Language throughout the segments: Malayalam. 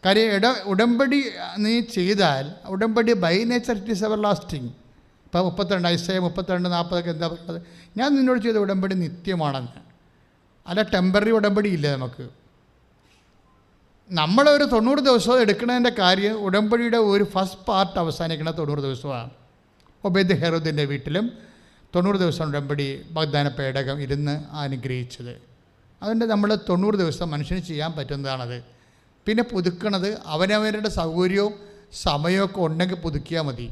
കാര്യം ഉടമ്പടി നീ ചെയ്താൽ ഉടമ്പടി by nature it is everlasting. ഇപ്പോൾ 32 ഐസയ 32, 40 എന്താ പറയുന്നത്? ഞാൻ നിന്നോട് ചെയ്ത ഉടമ്പടി നിത്യമാണെന്ന്. അല്ല ടെമ്പററി ഉടമ്പടി ഇല്ല നമുക്ക്. നമ്മളൊരു 90 ദിവസം എടുക്കുന്നതിൻ്റെ കാര്യം ഉടമ്പടിയുടെ ഒരു ഫസ്റ്റ് പാർട്ട് അവസാനിക്കുന്ന 90 ദിവസമാണ്. ഒബേദ് ഹെറോദിൻ്റെ വീട്ടിലും 90 ദിവസം ഉടമ്പടി വാഗ്ദാന പേടകം ഇരുന്ന് അനുഗ്രഹിച്ചത്. അതുകൊണ്ട് നമ്മൾ 90 ദിവസം മനുഷ്യന് ചെയ്യാൻ പറ്റുന്നതാണത്. പിന്നെ പുതുക്കണത് അവനവരുടെ സൗകര്യവും സമയമൊക്കെ ഉണ്ടെങ്കിൽ പുതുക്കിയാൽ മതി.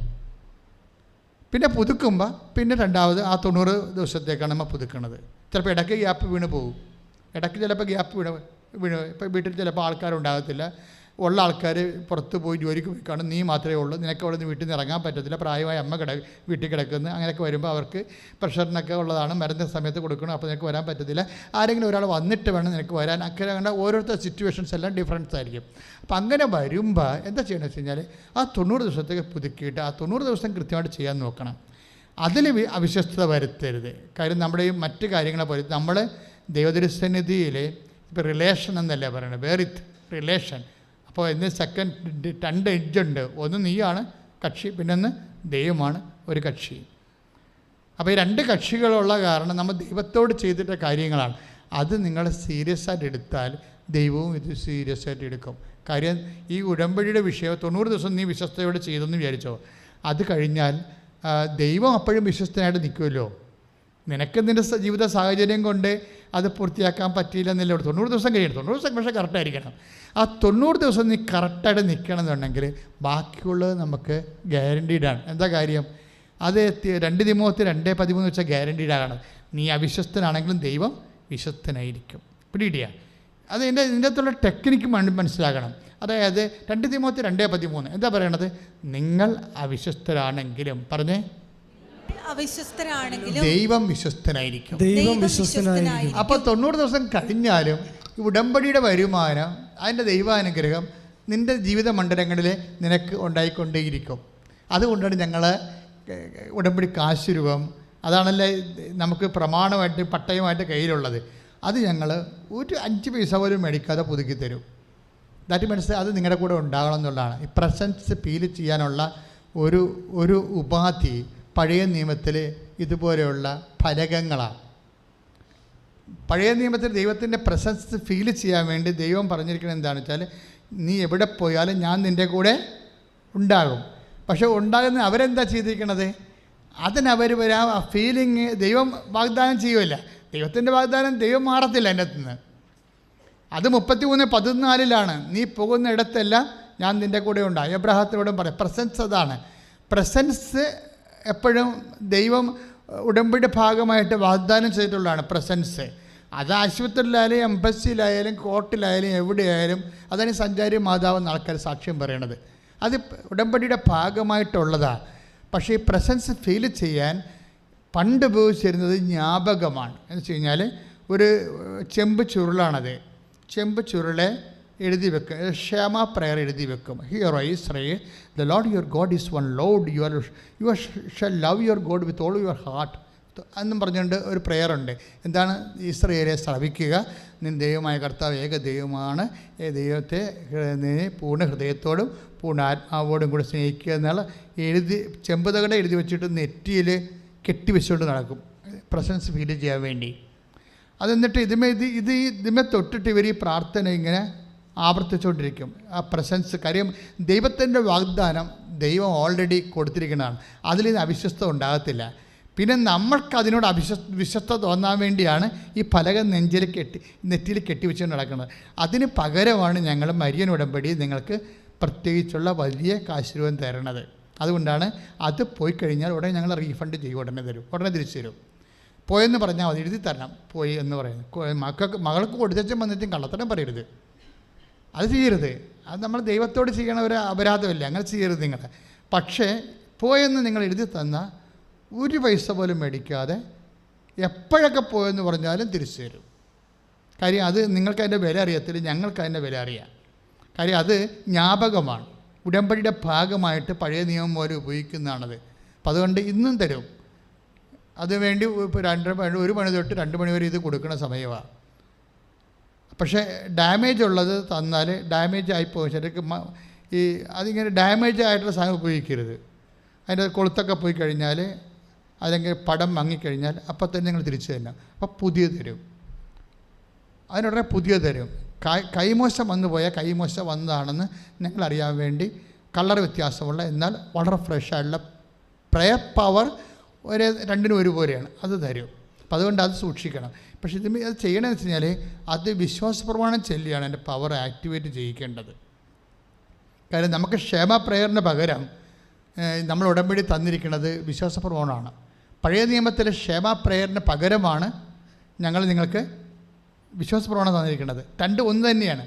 പിന്നെ പുതുക്കുമ്പോൾ പിന്നെ രണ്ടാമത് ആ 90 ദിവസത്തേക്കാണ് നമ്മൾ പുതുക്കണത്. ചിലപ്പോൾ ഇടയ്ക്ക് ഗ്യാപ്പ് വീണ് പോകും. ഇടയ്ക്ക് ചിലപ്പോൾ ഗ്യാപ്പ് വീണ് ഇപ്പോൾ വീട്ടിൽ ചിലപ്പോൾ ആൾക്കാരുണ്ടാകത്തില്ല. ഉള്ള ആൾക്കാർ പുറത്ത് പോയി ജോലിക്ക് പോയി കാണും. നീ മാത്രമേ ഉള്ളൂ. നിനക്ക് അവിടെ നിന്ന് വീട്ടിൽ നിന്ന് ഇറങ്ങാൻ പറ്റത്തില്ല. പ്രായമായ അമ്മ വീട്ടിൽ കിടക്കുന്നു. അങ്ങനെയൊക്കെ വരുമ്പോൾ അവർക്ക് പ്രഷറിനൊക്കെ ഉള്ളതാണ്. മരുന്ന് സമയത്ത് കൊടുക്കണം. അപ്പോൾ നിനക്ക് വരാൻ പറ്റത്തില്ല. ആരെങ്കിലും ഒരാൾ വന്നിട്ട് വേണം നിനക്ക് വരാൻ. അങ്ങനെ ഓരോരുത്തർ സിറ്റുവേഷൻസ് എല്ലാം ഡിഫറൻസ് ആയിരിക്കും. അപ്പോൾ അങ്ങനെ വരുമ്പോൾ എന്താ ചെയ്യണമെന്ന് വെച്ച് കഴിഞ്ഞാൽ ആ 90 ദിവസത്തേക്ക് പുതുക്കിയിട്ട് ആ 90 ദിവസം കൃത്യമായിട്ട് ചെയ്യാൻ നോക്കണം. അതിൽ അവിശ്വസ്തത വരുത്തരുത്. കാര്യം നമ്മുടെ ഈ മറ്റ് കാര്യങ്ങളെ പോലെ നമ്മൾ ദൈവദൃസന്നിധിയിൽ ഇപ്പോൾ റിലേഷൻ എന്നല്ലേ പറയുന്നത്, വേറിത്ത് റിലേഷൻ. അപ്പോൾ ഇന്ന് സെക്കൻഡ് 2 എഡ്ജുണ്ട്. ഒന്ന് നീയാണ് കക്ഷി, പിന്നെ ഒന്ന് ദൈവമാണ് ഒരു കക്ഷി. അപ്പോൾ ഈ 2 കക്ഷികളുള്ള കാരണം നമ്മൾ ദൈവത്തോട് ചെയ്തിട്ട കാര്യങ്ങളാണ്. അത് നിങ്ങൾ സീരിയസ് ആയിട്ട് എടുത്താൽ ദൈവവും ഇത് സീരിയസ് ആയിട്ട് എടുക്കും. കാര്യം ഈ ഉടമ്പടിയുടെ വിഷയം 90 ദിവസം നീ വിശ്വസ്തയോടെ ചെയ്തെന്ന് വിചാരിച്ചോ, അത് കഴിഞ്ഞാൽ ദൈവം അപ്പോഴും വിശ്വസ്തനായിട്ട് നിൽക്കുമല്ലോ. നിനക്ക് നിൻ്റെ ജീവിത സാഹചര്യം കൊണ്ട് അത് പൂർത്തിയാക്കാൻ പറ്റിയില്ല എന്നല്ലേ. 90 ദിവസം കഴിയണം. 90 ദിവസം പക്ഷേ കറക്റ്റായിരിക്കണം. ആ 90 ദിവസം നീ കറക്റ്റായിട്ട് നിൽക്കണം എന്നുണ്ടെങ്കിൽ ബാക്കിയുള്ളത് നമുക്ക് ഗ്യാരണ്ടീഡാണ്. എന്താ കാര്യം? അത് 2 തിമോത്തി 2:13 വെച്ചാൽ ഗ്യാരണ്ടീഡാണ്. നീ അവിശ്വസ്തനാണെങ്കിലും ദൈവം വിശ്വസ്തനായിരിക്കും. പിടിയിടുക. അത് ഇതിൻ്റെ അകത്തുള്ള ടെക്നിക്ക് മനസ്സിലാക്കണം. അതായത് 2 തിമോത്തി 2:13 എന്താ പറയണത്? നിങ്ങൾ അവിശ്വസ്തരാണെങ്കിലും പറഞ്ഞേ ദൈവം വിശ്വസ്തനായിരിക്കും. അപ്പോൾ 90 ദിവസം കഴിഞ്ഞാലും ഉടമ്പടിയുടെ വരുമാനം അതിൻ്റെ ദൈവാനുഗ്രഹം നിൻ്റെ ജീവിത മണ്ഡലങ്ങളിൽ നിനക്ക് ഉണ്ടായിക്കൊണ്ടേയിരിക്കും. അതുകൊണ്ടാണ് ഞങ്ങൾ ഉടമ്പടി കാശുരൂപം, അതാണല്ലേ നമുക്ക് പ്രമാണമായിട്ട് പട്ടയമായിട്ട് കയ്യിലുള്ളത്. അത് ഞങ്ങൾ ഒരു 5 പൈസ പോലും മേടിക്കാതെ പുതുക്കി തരും. ദാറ്റ് മനസ്സിലായി. അത് നിങ്ങളുടെ കൂടെ ഉണ്ടാകണം എന്നുള്ളതാണ്. ഈ പ്രസൻസ് ഫീൽ ചെയ്യാനുള്ള ഒരു ഉപാധി പഴയ നിയമത്തിൽ ഇതുപോലെയുള്ള ഫലകങ്ങളാണ്. പഴയ നിയമത്തിൽ ദൈവത്തിൻ്റെ പ്രസൻസ് ഫീൽ ചെയ്യാൻ വേണ്ടി ദൈവം പറഞ്ഞിരിക്കുന്നത് എന്താണെന്ന് വെച്ചാൽ, നീ എവിടെ പോയാലും ഞാൻ നിൻ്റെ കൂടെ ഉണ്ടാകും. പക്ഷെ ഉണ്ടാകുന്ന അവരെന്താ ചെയ്തിരിക്കണത്? അതിനവർ വരാം ആ ഫീലിങ് ദൈവം വാഗ്ദാനം ചെയ്യുമല്ല. ദൈവത്തിൻ്റെ വാഗ്ദാനം ദൈവം മാറത്തില്ല എൻ്റെ അടുത്ത് നിന്ന്. അത് 33:14 നീ പോകുന്ന ഇടത്തെല്ലാം ഞാൻ നിൻ്റെ കൂടെ ഉണ്ടാകും. എബ്രഹാത്തിനോടും പറയാം. പ്രസൻസ് അതാണ്. പ്രസൻസ് എപ്പോഴും ദൈവം ഉടമ്പടിയുടെ ഭാഗമായിട്ട് വാഗ്ദാനം ചെയ്തിട്ടുള്ളതാണ് പ്രസൻസ്. അത് ആശുപത്രിയിലായാലും എംബസിയിലായാലും കോർട്ടിലായാലും എവിടെയായാലും അതാണ് സഞ്ചാരി മാതാവെന്ന് ആൾക്കാർ സാക്ഷ്യം പറയണത്. അത് ഉടമ്പടിയുടെ ഭാഗമായിട്ടുള്ളതാണ്. പക്ഷേ ഈ പ്രസൻസ് ഫീൽ ചെയ്യാൻ പണ്ട് ഉപയോഗിച്ചിരുന്നത് ജ്ഞാപകമാണ്. എന്ന് വെച്ച് കഴിഞ്ഞാൽ ഒരു ചെമ്പ് ചുരുളാണത്. ചെമ്പ് ചുരുളെ എഴുതി വെക്കും. ക്ഷേമ പ്രയർ എഴുതി വെക്കും. Here Israel the Lord your God is one Lord U shall love your God with all your heart എന്നും പറഞ്ഞുകൊണ്ട് ഒരു പ്രെയറുണ്ട്. എന്താണ്? ഇസ്രയേലെ ശ്രവിക്കുക, നിൻ ദൈവമായ കർത്താവ് ഏക ദൈവമാണ്. ദൈവത്തെ പൂർണ്ണ ഹൃദയത്തോടും പൂർണ്ണ ആത്മാവോടും കൂടെ സ്നേഹിക്കുക എന്നുള്ള ചെമ്പുതകട എഴുതി വെച്ചിട്ട് നെറ്റിയിൽ കെട്ടിവെച്ചുകൊണ്ട് നടക്കും പ്രസൻസ് ഫീൽ ചെയ്യാൻ വേണ്ടി. അതെന്നിട്ട് ഇതിമേ തൊട്ടിട്ട് ഇവർ ഈ പ്രാർത്ഥന ഇങ്ങനെ ആവർത്തിച്ചുകൊണ്ടിരിക്കും. ആ പ്രസൻസ്. കാര്യം ദൈവത്തിൻ്റെ വാഗ്ദാനം ദൈവം ഓൾറെഡി കൊടുത്തിരിക്കുന്നതാണ്. അതിൽ നിന്ന് അവിശ്വസ്ത ഉണ്ടാകത്തില്ല. പിന്നെ നമ്മൾക്ക് അതിനോട് വിശ്വസ്ത തോന്നാൻ വേണ്ടിയാണ് ഈ ഫലകം നെറ്റിയിൽ കെട്ടിവെച്ചുകൊണ്ട് നടക്കുന്നത്. അതിന് പകരമാണ് ഞങ്ങൾ മരിയൻ ഉടമ്പടി നിങ്ങൾക്ക് പ്രത്യേകിച്ചുള്ള വലിയ കാശുരൂപം തരണത്. അതുകൊണ്ടാണ് അത് പോയി കഴിഞ്ഞാൽ ഉടനെ ഞങ്ങൾ റീഫണ്ട് ചെയ്യും. ഉടനെ തിരിച്ചു തരും. പോയെന്ന് പറഞ്ഞാൽ മതി, എഴുതി തരണം പോയി എന്ന് പറയുന്നത്. മകൾക്ക് കൊടുത്തും വന്നിട്ടും കള്ളത്തരം പറയരുത്. അത് ചെയ്യരുത്. അത് നമ്മൾ ദൈവത്തോട് ചെയ്യണ ഒരു അപരാധമല്ല. അങ്ങനെ ചെയ്യരുത് നിങ്ങൾ. പക്ഷേ പോയെന്ന് നിങ്ങൾ എഴുതി തന്നാൽ 1 പൈസ പോലും മേടിക്കാതെ എപ്പോഴൊക്കെ പോയെന്ന് പറഞ്ഞാലും തിരിച്ചു തരും. കാര്യം അത് നിങ്ങൾക്ക് അതിൻ്റെ വില അറിയത്തില്ല, ഞങ്ങൾക്ക് അതിൻ്റെ വില അറിയാം. കാര്യം അത് ജ്ഞാപകമാണ്. ഉടമ്പടിയുടെ ഭാഗമായിട്ട് പഴയ നിയമം പോലെ ഉപയോഗിക്കുന്നതാണത്. അപ്പം അതുകൊണ്ട് ഇന്നും തരും. അതുവേണ്ടി ഇപ്പോൾ 1 മണി തൊട്ട് 2 മണി വരെ ഇത് കൊടുക്കുന്ന സമയമാണ്. പക്ഷേ ഡാമേജ് ഉള്ളത് തന്നാൽ ഡാമേജ് ആയിപ്പോകും. ശരിക്കും ഈ അതിങ്ങനെ ഡാമേജ് ആയിട്ടുള്ള സാധനം ഉപയോഗിക്കരുത്. അതിൻ്റെ കൊളുത്തൊക്കെ പോയി കഴിഞ്ഞാൽ അല്ലെങ്കിൽ പടം മങ്ങിക്കഴിഞ്ഞാൽ അപ്പം തന്നെ നിങ്ങൾ തിരിച്ചു തരണം. അപ്പോൾ പുതിയ തരും, അതിനുടനെ പുതിയ തരും. കൈമോശം വന്നു പോയാൽ കൈമോശം വന്നതാണെന്ന് നിങ്ങൾ അറിയാൻ വേണ്ടി കളർ വ്യത്യാസമുള്ള എന്നാൽ വളരെ ഫ്രഷായിട്ടുള്ള പ്രയർ പവർ രണ്ടിനും ഒരുപോലെയാണ്, അത് തരും. അപ്പം അതുകൊണ്ട് അത് സൂക്ഷിക്കണം. പക്ഷേ ഇത് അത് ചെയ്യണമെന്ന് വെച്ച് കഴിഞ്ഞാൽ അത് വിശ്വാസപ്രമാണം ചൊല്ലിയാണ് എൻ്റെ പവർ ആക്ടിവേറ്റ് ചെയ്യിക്കേണ്ടത്. കാര്യം നമുക്ക് ക്ഷേമ പ്രേയറിന് പകരം നമ്മൾ ഉടമ്പടി തന്നിരിക്കുന്നത് വിശ്വാസപ്രമാണമാണ്. പഴയ നിയമത്തിലെ ക്ഷേമ പ്രേയറിന് പകരമാണ് ഞങ്ങൾ നിങ്ങൾക്ക് വിശ്വാസപ്രമാണം തന്നിരിക്കുന്നത്. രണ്ടും ഒന്ന് തന്നെയാണ്.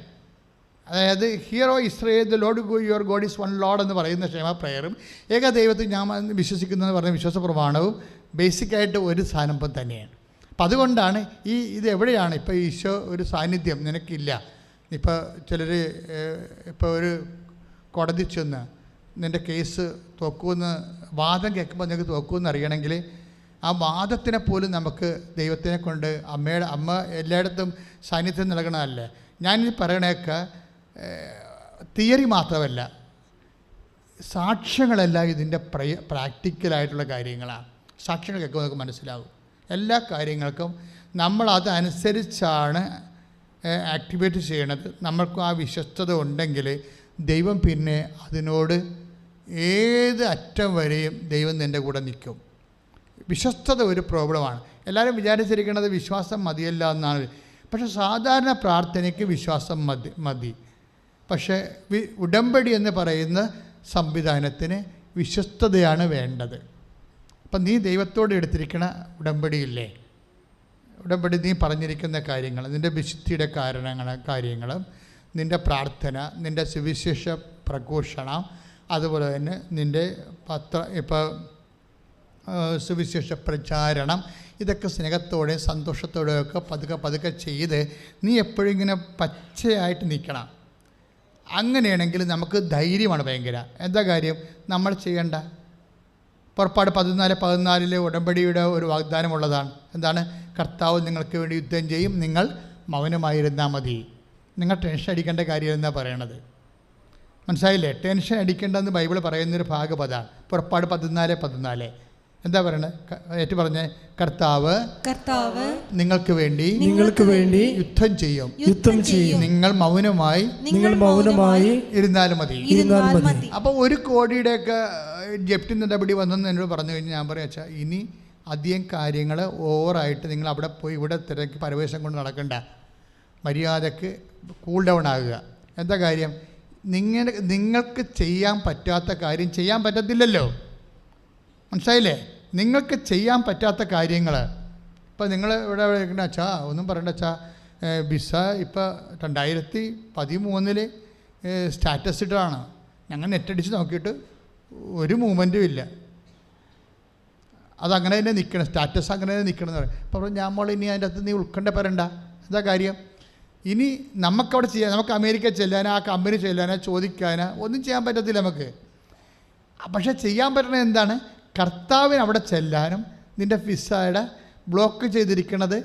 അതായത് hear O Israel the Lord your God is one Lord എന്ന് പറയുന്ന ക്ഷേമ പ്രേയറും ഏകദൈവത്തിൽ ഞാൻ വിശ്വസിക്കുന്നതെന്ന് പറയുന്ന വിശ്വാസപ്രമാണവും ബേസിക്കായിട്ട് ഒരു സാധനം തന്നെയാണ്. അപ്പം അതുകൊണ്ടാണ് ഇത് എവിടെയാണ് ഇപ്പോൾ ഈശോ ഒരു സാന്നിധ്യം നിനക്കില്ല. ഇപ്പോൾ ചിലർ ഇപ്പോൾ ഒരു കോടതി ചെന്ന് നിൻ്റെ കേസ് തോക്കുമെന്ന് വാദം കേൾക്കുമ്പോൾ നിങ്ങൾക്ക് തോക്കുമെന്ന് അറിയണമെങ്കിൽ ആ വാദത്തിനെ പോലും നമുക്ക് ദൈവത്തിനെ കൊണ്ട് അമ്മ എല്ലായിടത്തും സാന്നിധ്യം നൽകണമല്ലേ. ഞാനിത് പറയണേക്കെ തിയറി മാത്രമല്ല, സാക്ഷ്യങ്ങളെല്ലാം ഇതിൻ്റെ പ്രാക്ടിക്കലായിട്ടുള്ള കാര്യങ്ങളാണ്. സാക്ഷ്യങ്ങൾ കേൾക്കുമ്പോൾ നമുക്ക് മനസ്സിലാകും. എല്ലാ കാര്യങ്ങൾക്കും നമ്മളതനുസരിച്ചാണ് ആക്ടിവേറ്റ് ചെയ്യണത്. നമ്മൾക്കും ആ വിശ്വസ്തത ഉണ്ടെങ്കിൽ ദൈവം പിന്നെ അതിനോട് ഏത് അറ്റം വരെയും ദൈവം നിൻ്റെ കൂടെ നിൽക്കും. വിശ്വസ്തത ഒരു പ്രോബ്ലമാണ്. എല്ലാവരും വിചാരിച്ചിരിക്കുന്നത് വിശ്വാസം മതിയല്ല എന്നാണ്. പക്ഷേ സാധാരണ പ്രാർത്ഥനയ്ക്ക് വിശ്വാസം മതി. പക്ഷേ ഉടമ്പടി എന്ന് പറയുന്ന സംവിധാനത്തിന് വിശ്വസ്തതയാണ് വേണ്ടത്. അപ്പം നീ ദൈവത്തോട് എടുത്തിരിക്കുന്ന ഉടമ്പടിയില്ലേ, ഉടമ്പടി നീ പറഞ്ഞിരിക്കുന്ന കാര്യങ്ങൾ, നിൻ്റെ വിശുദ്ധിയുടെ കാര്യങ്ങളും നിൻ്റെ പ്രാർത്ഥന, നിൻ്റെ സുവിശേഷ പ്രഘോഷണം, അതുപോലെ തന്നെ നിൻ്റെ ഇപ്പോൾ സുവിശേഷ പ്രചാരണം, ഇതൊക്കെ സ്നേഹത്തോടെയും സന്തോഷത്തോടെയൊക്കെ പതുക്കെ ചെയ്ത് നീ എപ്പോഴും ഇങ്ങനെ പച്ചയായിട്ട് നിൽക്കണം. അങ്ങനെയാണെങ്കിൽ നമുക്ക് ധൈര്യമാണ് ഭയങ്കര. എന്താ കാര്യം നമ്മൾ ചെയ്യേണ്ട? പുറപ്പാട് 14:14 ഉടമ്പടിയുടെ ഒരു വാഗ്ദാനമുള്ളതാണ്. എന്താണ്? കർത്താവ് നിങ്ങൾക്ക് വേണ്ടി യുദ്ധം ചെയ്യും, നിങ്ങൾ മൗനമായിരുന്നാൽ മതി. നിങ്ങൾ ടെൻഷൻ അടിക്കേണ്ട കാര്യം എന്നാണ് പറയണത്. മനസ്സിലായില്ലേ? ടെൻഷൻ അടിക്കേണ്ടതെന്ന് ബൈബിൾ പറയുന്നൊരു ഭാഗപദമാണ്. പുറപ്പാട് 14:14 എന്താ പറയണത്? ഏറ്റു പറഞ്ഞേ, കർത്താവ് നിങ്ങൾക്ക് വേണ്ടി യുദ്ധം ചെയ്യും, നിങ്ങൾ മൗനമായി ഇരുന്നാലും മതി. അപ്പോൾ 1 കോടിയുടെയൊക്കെ ജപ്തി നടപടി വന്നെന്ന് എന്നോട് പറഞ്ഞു കഴിഞ്ഞാൽ ഞാൻ പറയാം, അച്ഛാ ഇനി അധികം കാര്യങ്ങൾ ഓവറായിട്ട് നിങ്ങൾ അവിടെ പോയി ഇവിടെ തിരക്ക് പരവേശം കൊണ്ട് നടക്കണ്ട, മര്യാദക്ക് കൂൾ ഡൗൺ ആകുക. എന്താ കാര്യം? നിങ്ങൾക്ക് ചെയ്യാൻ പറ്റാത്ത കാര്യം ചെയ്യാൻ പറ്റത്തില്ലല്ലോ. മനസ്സിലായില്ലേ? നിങ്ങൾക്ക് ചെയ്യാൻ പറ്റാത്ത കാര്യങ്ങൾ ഇപ്പോൾ നിങ്ങൾ ഇവിടെ ഇരിക്കുന്ന അച്ഛാ ഒന്നും പറയണ്ട അച്ഛാ, വിസ ഇപ്പോൾ 2013 സ്റ്റാറ്റസ് ഇട്ടതാണ്, ഞങ്ങൾ നെറ്റടിച്ച് നോക്കിയിട്ട് ഒരു മൂവ്മെൻറ്റും ഇല്ല, അതങ്ങനെ തന്നെ നിൽക്കണം, സ്റ്റാറ്റസ് അങ്ങനെ തന്നെ നിൽക്കണം എന്ന് പറയും. അപ്പോൾ ഞാൻ മോൾ ഇനി അതിൻ്റെ അകത്ത് നീ ഉൾക്കൊണ്ട പറയണ്ട. എന്താ കാര്യം? ഇനി നമുക്കവിടെ ചെയ്യാൻ, നമുക്ക് അമേരിക്ക ചെല്ലാനോ ആ കമ്പനി ചെല്ലാനോ ചോദിക്കാനോ ഒന്നും ചെയ്യാൻ പറ്റത്തില്ല നമുക്ക്. പക്ഷേ ചെയ്യാൻ പറ്റുന്നത് എന്താണ്? കർത്താവിന് അവിടെ ചെല്ലാനും നിൻ്റെ വിസയുടെ ബ്ലോക്ക് ചെയ്തിരിക്കുന്നത്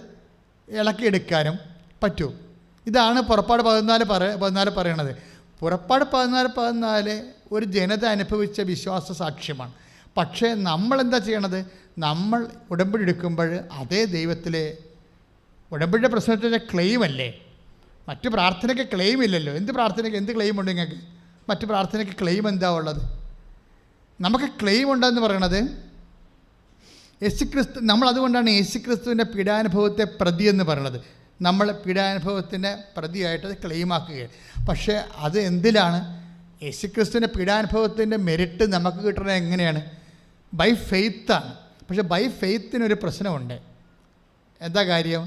ഇളക്കിയെടുക്കാനും പറ്റും. ഇതാണ് പുറപ്പാട് 14 പറയണത്. പുറപ്പാട് 14 ഒരു ജനത അനുഭവിച്ച വിശ്വാസ സാക്ഷ്യമാണ്. പക്ഷേ നമ്മളെന്താ ചെയ്യണത്? നമ്മൾ ഉടമ്പടി എടുക്കുമ്പോൾ അതേ ദൈവത്തിലെ ഉടമ്പടിയുടെ പ്രശ്നത്തിൻ്റെ ക്ലെയിമല്ലേ. മറ്റു പ്രാർത്ഥനയ്ക്ക് ക്ലെയിം ഇല്ലല്ലോ. എന്ത് പ്രാർത്ഥനയ്ക്ക് എന്ത് ക്ലെയിം ഉണ്ട് നിങ്ങൾക്ക്? മറ്റു പ്രാർത്ഥനയ്ക്ക് ക്ലെയിം എന്താ ഉള്ളത്? നമുക്ക് ക്ലെയിം ഉണ്ടെന്ന് പറയണത് യേശുക്രിസ്തു. നമ്മളതുകൊണ്ടാണ് യേശുക്രിസ്തുവിൻ്റെ പീഡാനുഭവത്തെ പ്രതി എന്ന് പറയണത്. നമ്മൾ പീഡാനുഭവത്തിൻ്റെ പ്രതിയായിട്ട് അത് ക്ലെയിമാക്കുകയാണ്. പക്ഷേ അത് എന്തിലാണ്? യേശുക്രിസ്തുവിൻ്റെ പീഡാനുഭവത്തിൻ്റെ മെരിറ്റ് നമുക്ക് കിട്ടുന്നത് എങ്ങനെയാണ്? ബൈ ഫെയ്ത്താണ്. പക്ഷേ ബൈ ഫെയ്ത്തിനൊരു പ്രശ്നമുണ്ട്. എന്താ കാര്യം?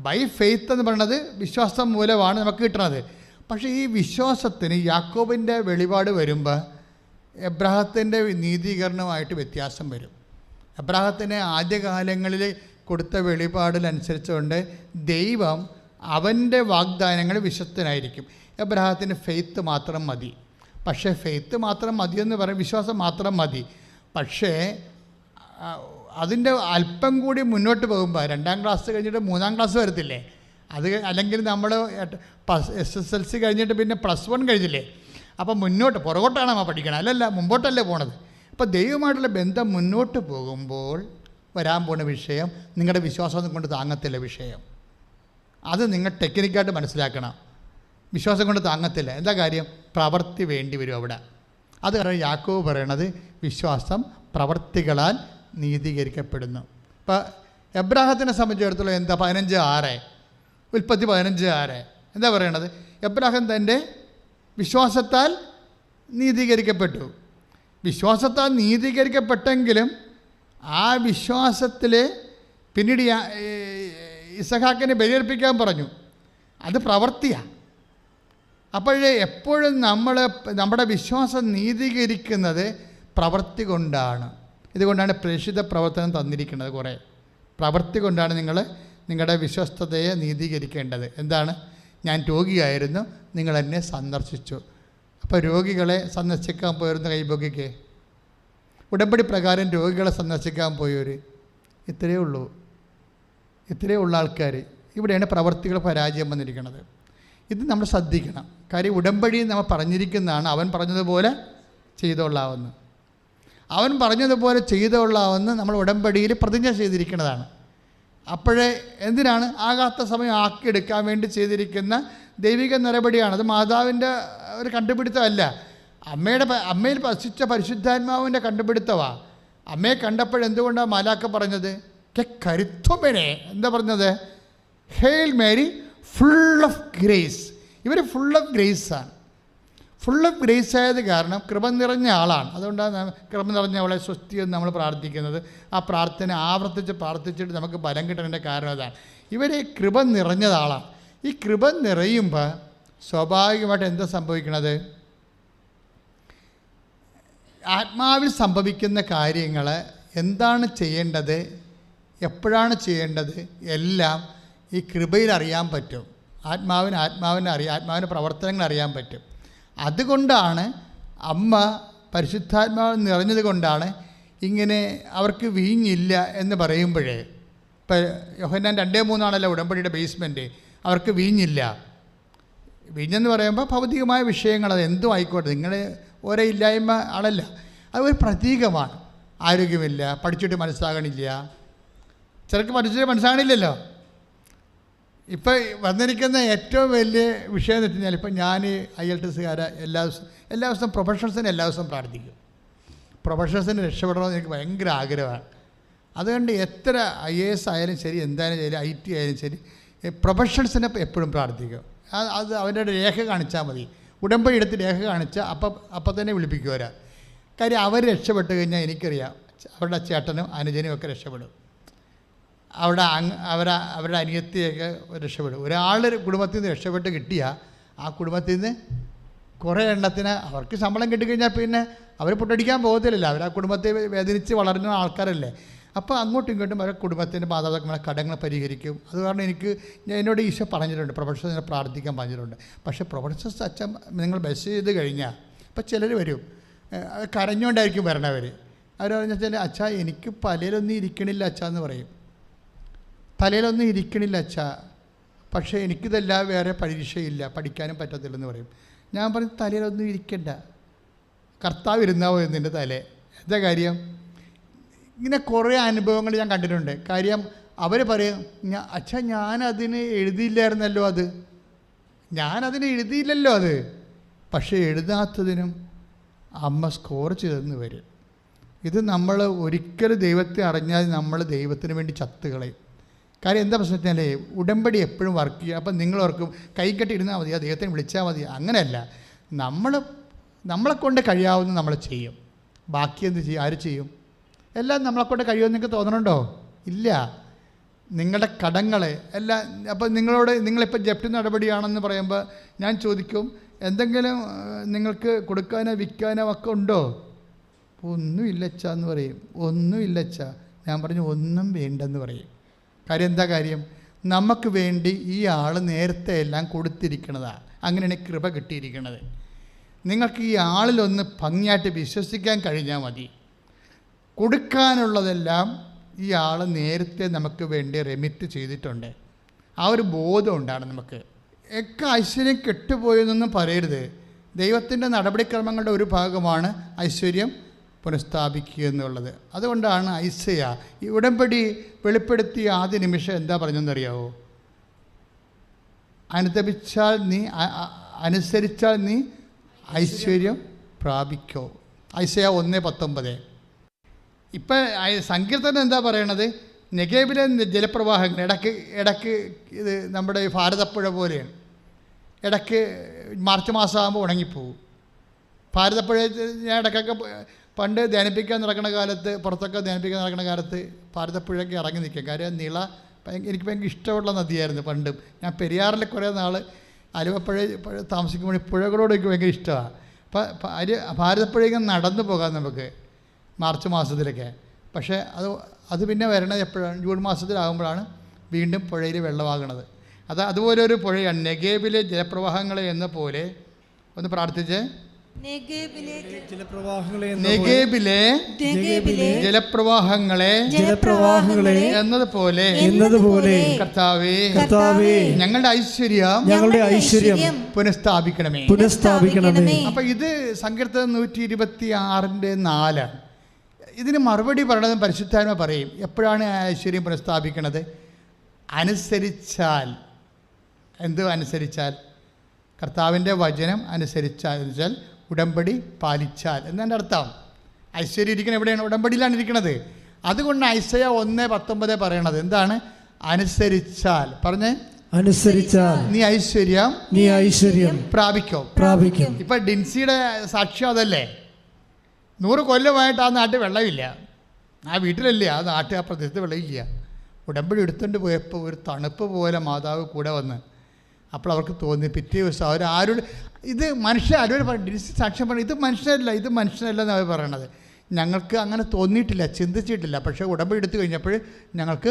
ബൈ ഫെയ്ത്ത് എന്ന് പറയുന്നത് വിശ്വാസം മൂലമാണ് നമുക്ക് കിട്ടുന്നത്. പക്ഷേ ഈ വിശ്വാസത്തിന് യാക്കോബിൻ്റെ വെളിപാട് വരുമ്പോൾ എബ്രാഹത്തിൻ്റെ നീതീകരണമായിട്ട് വ്യത്യാസം വരും. എബ്രാഹത്തിന് ആദ്യകാലങ്ങളിൽ കൊടുത്ത വെളിപാടിനനുസരിച്ചുകൊണ്ട് ദൈവം അവൻ്റെ വാഗ്ദാനങ്ങൾ വിശ്വസ്തനായിരിക്കും. എബ്രാഹത്തിന് ഫെയ്ത്ത് മാത്രം മതി. പക്ഷേ ഫെയ്ത്ത് മാത്രം മതിയെന്ന് പറയും, വിശ്വാസം മാത്രം മതി. പക്ഷേ അതിൻ്റെ അല്പം കൂടി മുന്നോട്ട് പോകുമ്പോൾ 2ാം ക്ലാസ് കഴിഞ്ഞിട്ട് 3ാം ക്ലാസ് വരത്തില്ലേ? അത് അല്ലെങ്കിൽ നമ്മൾ SSLC കഴിഞ്ഞിട്ട് പിന്നെ +1 കഴിഞ്ഞില്ലേ, അപ്പം മുന്നോട്ട് പുറകോട്ടാണ് നമ്മൾ പഠിക്കണം, അല്ലല്ല മുമ്പോട്ടല്ലേ പോണത്. അപ്പോൾ ദൈവമായിട്ടുള്ള ബന്ധം മുന്നോട്ട് പോകുമ്പോൾ വരാൻ പോണ വിഷയം നിങ്ങളുടെ വിശ്വാസം കൊണ്ട് താങ്ങത്തില്ല വിഷയം. അത് നിങ്ങൾ ടെക്നിക്കായിട്ട് മനസ്സിലാക്കണം. വിശ്വാസം കൊണ്ട് താങ്ങത്തില്ല. എന്താ കാര്യം? പ്രവൃത്തി വേണ്ടി വരും അവിടെ. അത് കാരണം യാക്കോബ് പറയണത് വിശ്വാസം പ്രവൃത്തികളാൽ നീതീകരിക്കപ്പെടുന്നു. ഇപ്പോൾ എബ്രാഹത്തിനെ സംബന്ധിച്ചിടത്തോളം എന്താ 15:6 ഉൽപ്പത്തി 15:6 എന്താ പറയണത്? എബ്രാഹാം തൻ്റെ വിശ്വാസത്താൽ നീതീകരിക്കപ്പെട്ടു. വിശ്വാസത്താൽ നീതീകരിക്കപ്പെട്ടെങ്കിലും ആ വിശ്വാസത്തിൽ പിന്നീട് ഇസഹാക്കിനെ ബലിയർപ്പിക്കാൻ പറഞ്ഞു. അത് പ്രവൃത്തിയാണ്. അപ്പോഴേ എപ്പോഴും നമ്മുടെ വിശ്വാസം നീതീകരിക്കുന്നത് പ്രവൃത്തി കൊണ്ടാണ്. ഇതുകൊണ്ടാണ് പ്രേക്ഷിത പ്രവർത്തനം തന്നിരിക്കുന്നത്. കുറേ പ്രവൃത്തി കൊണ്ടാണ് നിങ്ങളുടെ വിശ്വസ്തതയെ നീതീകരിക്കേണ്ടത്. എന്താണ്? ഞാൻ രോഗിയായിരുന്നു, നിങ്ങൾ എന്നെ സന്ദർശിച്ചു. അപ്പോൾ രോഗികളെ സന്ദർശിക്കാൻ പോയിരുന്ന കൈപൊക്കിക്ക് ഉടമ്പടി പ്രകാരം രോഗികളെ സന്ദർശിക്കാൻ പോയവർ ഇത്രയേ ഉള്ള ആൾക്കാർ. ഇവിടെയാണ് പ്രവർത്തികൾ പരാജയം വന്നിരിക്കുന്നത്. ഇത് നമ്മൾ ശ്രദ്ധിക്കണം. കാര്യം ഉടമ്പടി നമ്മൾ പറഞ്ഞിരിക്കുന്നതാണ്, അവൻ പറഞ്ഞതുപോലെ ചെയ്തോളാവുന്നു. അവൻ പറഞ്ഞതുപോലെ ചെയ്തോളാവുന്ന നമ്മൾ ഉടമ്പടിയിൽ പ്രതിജ്ഞ ചെയ്തിരിക്കുന്നതാണ്. അപ്പോഴേ എന്തിനാണ്? ആകാത്ത സമയം ആക്കിയെടുക്കാൻ വേണ്ടി ചെയ്തിരിക്കുന്ന ദൈവിക നടപടിയാണ്. അത് മാതാവിൻ്റെ ഒരു കണ്ടുപിടുത്തമല്ല, അമ്മയിൽ വസിച്ച പരിശുദ്ധാത്മാവിൻ്റെ കണ്ടുപിടുത്തമാണ്. അമ്മയെ കണ്ടപ്പോഴെന്തുകൊണ്ടാണ് മാലാക്ക പറഞ്ഞത്? കരുത്വമേനെ എന്താ പറഞ്ഞത്? Hail Mary full of grace. ഇവർ ഫുൾ ഓഫ് ഗ്രേസാണ്. ഫുൾ ഓഫ് ഗ്രേസ് ആയത് കാരണം കൃപ നിറഞ്ഞ ആളാണ്. അതുകൊണ്ടാണ് കൃപ നിറഞ്ഞ അവളെ സ്വസ്തിയെന്ന് നമ്മൾ പ്രാർത്ഥിക്കുന്നത്. ആ പ്രാർത്ഥന പ്രാർത്ഥിച്ചിട്ട് നമുക്ക് ബലം കിട്ടുന്നതിൻ്റെ കാരണം അതാണ്. ഇവർ കൃപ നിറഞ്ഞതാളാണ്. ഈ കൃപ നിറയുമ്പോൾ സ്വാഭാവികമായിട്ട് എന്താ സംഭവിക്കണത്? ആത്മാവിൽ സംഭവിക്കുന്ന കാര്യങ്ങൾ എന്താണ് ചെയ്യേണ്ടത്, എപ്പോഴാണ് ചെയ്യേണ്ടത്, എല്ലാം ഈ കൃപയിൽ അറിയാൻ പറ്റും. ആത്മാവിൻ്റെ പ്രവർത്തനങ്ങൾ അറിയാൻ പറ്റും. അതുകൊണ്ടാണ് അമ്മ പരിശുദ്ധാത്മാവ് നിറഞ്ഞത് കൊണ്ടാണ് ഇങ്ങനെ അവർക്ക് വീഞ്ഞില്ല എന്ന് പറയുമ്പോഴേ, ഇപ്പോൾ യോഹന്നാൻ 2:3 ഉടമ്പടിയുടെ ബേസ്മെൻറ്റ്. അവർക്ക് വീഞ്ഞില്ല. വീഞ്ഞെന്ന് പറയുമ്പോൾ ഭൗതികമായ വിഷയങ്ങൾ, അത് എന്തും ആയിക്കോട്ടെ, നിങ്ങൾ ഒരേ ഇല്ലായ്മ ആളല്ല, അത് ഒരു പ്രതീകമാണ്. ആരോഗ്യമില്ല, പഠിച്ചിട്ട് മനസ്സിലാകണില്ല, ചിലർക്ക് പഠിച്ചിട്ട് മനസ്സിലാകണില്ലല്ലോ. ഇപ്പം വന്നിരിക്കുന്ന ഏറ്റവും വലിയ വിഷയം എന്ന് വെച്ച് കഴിഞ്ഞാൽ, ഇപ്പം ഞാൻ IELTSകാരെ എല്ലാ ദിവസവും പ്രൊഫഷണൽസിനെ എല്ലാ ദിവസവും പ്രാർത്ഥിക്കും. പ്രൊഫഷണൽസിന് രക്ഷപ്പെടണമെന്ന് എനിക്ക് ഭയങ്കര ആഗ്രഹമാണ്. അതുകൊണ്ട് എത്ര IAS ആയാലും ശരി, എന്തായാലും ശരി, IT ആയാലും ശരി, പ്രൊഫഷണൽസിനെ എപ്പോഴും പ്രാർത്ഥിക്കും. അത് അവരുടെ രേഖ കാണിച്ചാൽ മതി. ഉടമ്പടി എടുത്ത് രേഖ കാണിച്ചാൽ അപ്പം തന്നെ വിളിപ്പിക്കുവരാ. കാര്യം അവർ രക്ഷപ്പെട്ട് കഴിഞ്ഞാൽ എനിക്കറിയാം അവരുടെ ചേട്ടനും അനുജനും ഒക്കെ രക്ഷപ്പെടും. അവരുടെ അനിയത്തിയൊക്കെ രക്ഷപ്പെടും. ഒരാൾ കുടുംബത്തിൽ നിന്ന് രക്ഷപ്പെട്ട് കിട്ടിയാൽ ആ കുടുംബത്തിൽ നിന്ന് കുറേ എണ്ണത്തിന് അവർക്ക് ശമ്പളം കിട്ടിക്കഴിഞ്ഞാൽ പിന്നെ അവർ പൊട്ടടിക്കാൻ പോകത്തില്ലല്ലോ. അവർ ആ കുടുംബത്തെ വേദനിച്ച് വളരുന്ന ആൾക്കാരല്ലേ. അപ്പോൾ അങ്ങോട്ടും ഇങ്ങോട്ടും അവരുടെ കുടുംബത്തിൻ്റെ മാതാപിതാക്കളെ കടങ്ങൾ പരിഹരിക്കും. അത് കാരണം എന്നോട് ഈശോ പറഞ്ഞിട്ടുണ്ട്, പ്രൊഫഷണൽസിനെ പ്രാർത്ഥിക്കാൻ പറഞ്ഞിട്ടുണ്ട്. പക്ഷേ പ്രൊഫഷണൽസ് അച്ഛൻ നിങ്ങൾ ബസ് ചെയ്ത് കഴിഞ്ഞാൽ ഇപ്പം ചിലർ വരും, കരഞ്ഞുകൊണ്ടായിരിക്കും വരണവർ. അവർ പറഞ്ഞാൽ അച്ഛാ എനിക്ക് പലയിലൊന്നും ഇരിക്കണില്ല അച്ഛാ എന്ന് പറയും. തലയിലൊന്നും ഇരിക്കണില്ല അച്ഛാ, പക്ഷേ എനിക്കിതെല്ലാം വേറെ പരീക്ഷയില്ല, പഠിക്കാനും പറ്റത്തില്ലെന്ന് പറയും. ഞാൻ പറഞ്ഞു തലയിലൊന്നും ഇരിക്കണ്ട, കർത്താവ് ഇരുന്നാവോ എന്നിൻ്റെ തലേ. എന്താ കാര്യം? ഇങ്ങനെ കുറേ അനുഭവങ്ങൾ ഞാൻ കണ്ടിട്ടുണ്ട്. കാര്യം അവർ പറയും, അച്ഛാ ഞാനതിന് എഴുതിയില്ലായിരുന്നല്ലോ, ഞാനതിന് എഴുതിയില്ലല്ലോ അത്. പക്ഷേ എഴുതാത്തതിനും അമ്മ സ്കോർ ചെയ്തെന്ന് വരും. ഇത് നമ്മൾ ഒരിക്കലും ദൈവത്തെ അറിഞ്ഞാൽ നമ്മൾ ദൈവത്തിന് വേണ്ടി ചത്തുകളയും. കാര്യം എന്താ പ്രശ്നം വെച്ചാൽ ഉടമ്പടി എപ്പോഴും വർക്ക് ചെയ്യുക. അപ്പം നിങ്ങളോർക്കും കൈ കെട്ടി ഇരുന്നാൽ മതി, ദൈവത്തിന് വിളിച്ചാൽ മതി. അങ്ങനെയല്ല, നമ്മളെ കൊണ്ട് കഴിയാവുന്ന നമ്മൾ ചെയ്യും. ബാക്കി എന്ത് ചെയ്യും? ആര് ചെയ്യും? എല്ലാം നമ്മളെക്കൊണ്ട് കഴിയുമെന്ന് നിങ്ങൾക്ക് തോന്നണുണ്ടോ? ഇല്ല. നിങ്ങളുടെ കടങ്ങൾ എല്ലാം. അപ്പം നിങ്ങളിപ്പോൾ ജപ്തി നടപടിയാണെന്ന് പറയുമ്പോൾ ഞാൻ ചോദിക്കും, എന്തെങ്കിലും നിങ്ങൾക്ക് കൊടുക്കാനോ വിൽക്കാനോ ഒക്കെ ഉണ്ടോ? ഒന്നുമില്ല അച്ഛാ എന്ന് പറയും. ഒന്നുമില്ല അച്ഛാ. ഞാൻ പറഞ്ഞു ഒന്നും വേണ്ടെന്ന് പറയും. കാര്യം എന്താ കാര്യം? നമുക്ക് വേണ്ടി ഈ ആൾ നേരത്തെ എല്ലാം കൊടുത്തിരിക്കുന്നതാണ്. അങ്ങനെയാണ് കൃപ കിട്ടിയിരിക്കുന്നത്. നിങ്ങൾക്ക് ഈ ആളിലൊന്ന് ഭംഗിയായിട്ട് വിശ്വസിക്കാൻ കഴിഞ്ഞാൽ മതി. കൊടുക്കാനുള്ളതെല്ലാം ഈ ആൾ നേരത്തെ നമുക്ക് വേണ്ടി റെമിറ്റ് ചെയ്തിട്ടുണ്ട്. ആ ഒരു ബോധം ഉണ്ടാണ് നമുക്ക്. ഒക്കെ ഐശ്വര്യം കെട്ടുപോയെന്നൊന്നും പറയരുത്. ദൈവത്തിൻ്റെ നടപടിക്രമങ്ങളുടെ ഒരു ഭാഗമാണ് ഐശ്വര്യം പുനഃസ്ഥാപിക്കുക എന്നുള്ളത്. അതുകൊണ്ടാണ് ഐസയ ഈ ഉടമ്പടി വെളിപ്പെടുത്തിയ ആദ്യ നിമിഷം എന്താ പറഞ്ഞതെന്നറിയാവോ? അനുസരിച്ചാൽ നീ ഐശ്വര്യം പ്രാപിക്കോ. ഐസയ 1:19. ഇപ്പം സങ്കീർത്തനം എന്താ പറയണത്? നെഗേബിലെ ജലപ്രവാഹങ്ങൾ ഇടയ്ക്ക് ഇത് നമ്മുടെ ഭാരതപ്പുഴ പോലെയാണ്. ഇടയ്ക്ക് മാർച്ച് മാസമാകുമ്പോൾ ഉണങ്ങിപ്പോവും. ഭാരതപ്പുഴ ഞാൻ ഇടയ്ക്കൊക്കെ പണ്ട് ധ്യാനിപ്പിക്കാൻ നടക്കുന്ന കാലത്ത്, പുറത്തൊക്കെ ധ്യാനിപ്പിക്കാൻ നടക്കുന്ന കാലത്ത് ഭാരതപ്പുഴയ്ക്ക് ഇറങ്ങി നിൽക്കും. കാര്യം എനിക്ക് ഭയങ്കര ഇഷ്ടമുള്ള നദിയായിരുന്നു പണ്ടും. ഞാൻ പെരിയാറിൽ കുറേ നാൾ ആലുവപ്പുഴ താമസിക്കുമ്പോൾ പുഴകളോട് എനിക്ക് ഭയങ്കര ഇഷ്ടമാണ്. അപ്പം ഭാരതപ്പുഴയ്ക്ക് നടന്നു പോകാം നമുക്ക് മാർച്ച് മാസത്തിലൊക്കെ. പക്ഷേ അത് പിന്നെ വരണത് എപ്പോഴാണ്? ജൂൺ മാസത്തിലാകുമ്പോഴാണ് വീണ്ടും പുഴയിൽ വെള്ളമാകണത്. അതുപോലെ ഒരു പുഴയാണ് നെഗേബിലെ ജലപ്രവാഹങ്ങളെ എന്ന പോലെ. ഒന്ന് പ്രാർത്ഥിച്ചേ. നെഗേബിലെ ജലപ്രവാഹങ്ങളെ എന്നതുപോലെ കർത്താവേ ഞങ്ങളുടെ ഐശ്വര്യം പുനഃസ്ഥാപിക്കണമേ. അപ്പൊ ഇത് സങ്കീർത്തനം 126:4. ഇതിന് മറുപടി പറയണത് പരിശുദ്ധാത്മ പറയും. എപ്പോഴാണ് ഐശ്വര്യം പുനഃസ്ഥാപിക്കണത്? അനുസരിച്ചാൽ. അനുസരിച്ചാൽ കർത്താവിൻ്റെ വചനം അനുസരിച്ചാൽ, ഉടമ്പടി പാലിച്ചാൽ എന്നതിൻ്റെ അർത്ഥം. ഐശ്വര്യം ഇരിക്കുന്നത് എവിടെയാണ്? ഉടമ്പടിയിലാണ് ഇരിക്കുന്നത്. അതുകൊണ്ട് ഐസയ 1:19 പറയണത് എന്താണ്? അനുസരിച്ചാൽ. പറഞ്ഞേ, അനുസരിച്ചാൽ നീ ഐശ്വര്യം പ്രാപിക്കും. ഇപ്പം ഡിൻസിയുടെ സാക്ഷ്യം അതല്ലേ? 100 കൊല്ലമായിട്ട് ആ നാട്ടിൽ വെള്ളമില്ല. ആ വീട്ടിലല്ലേ, ആ നാട്ടിൽ ആ പ്രദേശത്ത് വെള്ളമില്ല. ഉടമ്പടി എടുത്തുകൊണ്ട് പോയപ്പോൾ ഒരു തണുപ്പ് പോലെ മാതാവ് കൂടെ വന്ന്. അപ്പോൾ അവർക്ക് തോന്നി പിറ്റേ ദിവസം ആരോട് ഇത് ആരോട് പറഞ്ഞു, സാക്ഷ്യം പറഞ്ഞു, ഇത് മനുഷ്യനല്ല എന്ന് അവർ പറയണത്. ഞങ്ങൾക്ക് അങ്ങനെ തോന്നിയിട്ടില്ല, ചിന്തിച്ചിട്ടില്ല. പക്ഷേ ഉടമ്പടി എടുത്തു കഴിഞ്ഞപ്പോൾ ഞങ്ങൾക്ക്